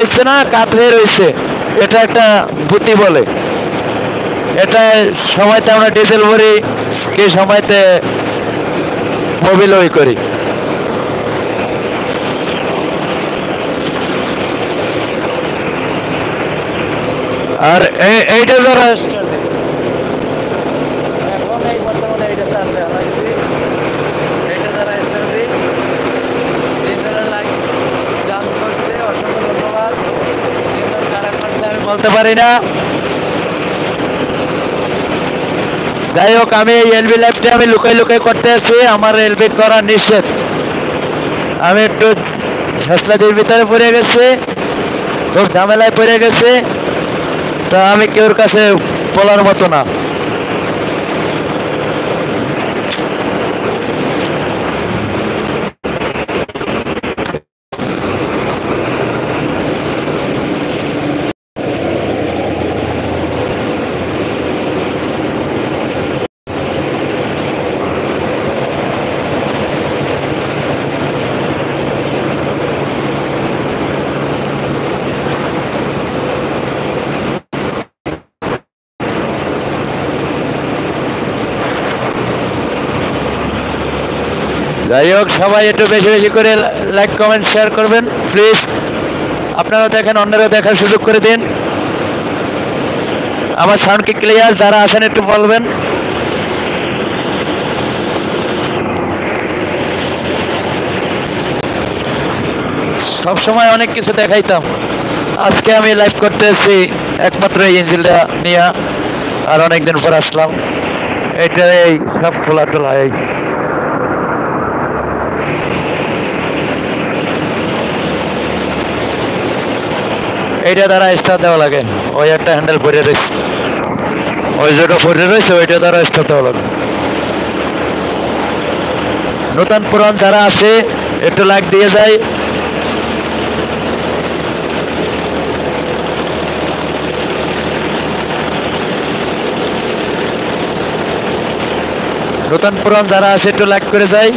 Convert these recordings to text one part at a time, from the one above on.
হচ্ছে না, কাতরে রয়েছে, এটা একটা বুদ্ধি বলে। এটা সময়তে আমরা ডিজেল ভরি, কি সময়তে মোবিল ওই করি। আর এইটা যারা বলতে পারি না। যাই হোক, আমি এই এলবি লাইভটা আমি লুকাই লুকাই করতে আছি, আমার এলবি করা নিষেধ। আমি একটু ঝাঁসলাটির ভিতরে পড়ে গেছি, খুব ঝামেলায় পড়ে গেছি, তা আমি কেউর কাছে বলার মতো না। যাই হোক, সবাই একটু বেশি বেশি করে লাইক কমেন্ট শেয়ার করবেন প্লিজ। আপনারা দেখেন, অন্যরা দেখার সুযোগ করে দিন। আমার সাউন্ড কি ক্লিয়ার? যারা আছেন একটু বলবেন। সবসময় অনেক কিছু দেখাইতাম, আজকে আমি লাইভ করতে এসেছি একমাত্র এই ইঞ্জিনটা নিয়ে। আর অনেকদিন পর আসলাম, এটা এই সব খোলা টোলা এই এইটা দ্বারা স্টার্ট দেওয়া লাগে। ওই একটা হ্যান্ডেল পরে রয়েছে, ওই যেটা পরে রয়েছে ওইটা দ্বারা স্টার্ট দেওয়া লাগে। নতুন পুরান যারা আছে একটু লাইক দিয়ে যায়। নতুন পুরান যারা আছে একটু লাইক করে যায়।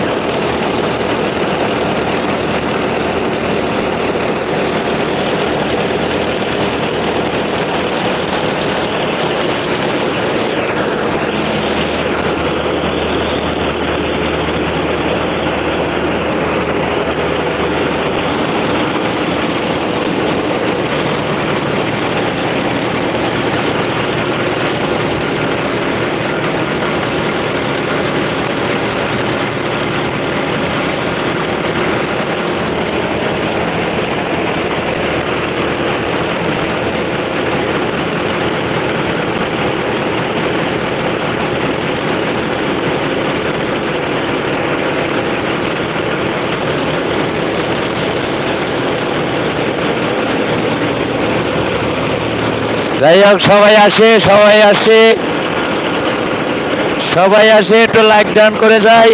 যাই হোক, সবাই আসে, সবাই আসে, সবাই আসে, একটু লাইক ডাউন করে যায়।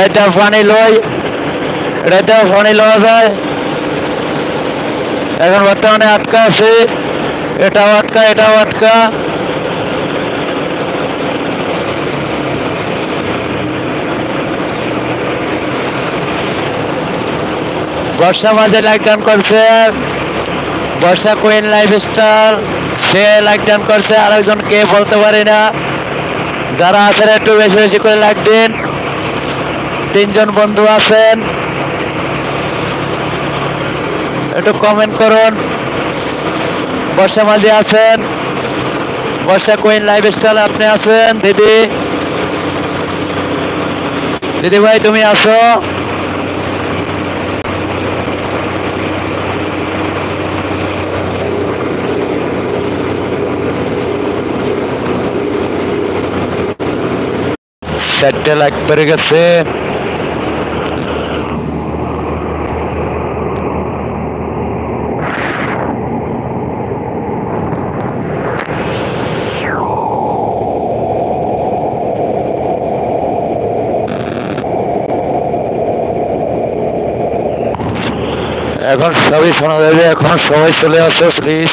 এটা পানি লই, এটা পানি লওয়া যায়। এখন বর্তমানে আটকা আছে, এটাও আটকা, এটাও আটকা। বর্ষা মাঝে লাইক ডাউন করছে, বর্ষা কুইন লাইফস্টাইল, সে লাইক ডাউন করছে। আরেকজন কে বলতে পারি না। যারা আছেন একটু বেশি বেশি করে লাইক দিন। 3 জন বন্ধু আছেন, একটু কমেন্ট করুন। বর্ষা মাঝে আছেন, বর্ষা কুইন লাইফস্টাইল আপনি আছেন। দিদি, দিদি ভাই তুমি আছো? চারটে লাইক পড়ে গেছে। এখন সবই শোনা যাবে, এখন সবাই চলে আসো প্লিজ।